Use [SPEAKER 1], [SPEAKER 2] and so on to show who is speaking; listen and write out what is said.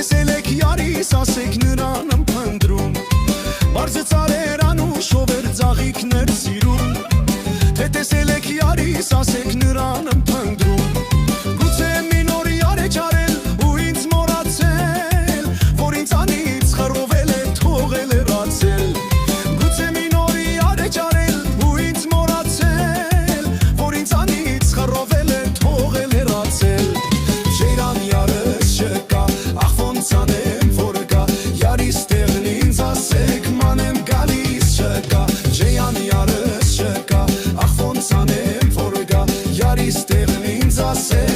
[SPEAKER 1] տեսել եք յարիս, ասեք նրան եմ փնտրում, բարձը ծարերան ու շովեր ձաղիքներ սիրում, թե տեսել եք յարիս, ասեք նրան եմ փնտրում, գուցե մի նոր յար է չարել ու ինձ մոռացել, որ ինձանից խռովել է, թողել է ռացել, գուցե մի նոր յար է չարել ու ինձ մոռացել, որ ինձանից խռովել է, թողել է ռացել, Ջեյրան յարս չկա, ախ ոնց անեմ որ գա, յարիս տեղն ինձ ասեք, մանեմ գալիս չկա, Ջեյրան յարս չկա, ախ ոնց անեմ որ գա, յարիս տեղն ինձ ասեք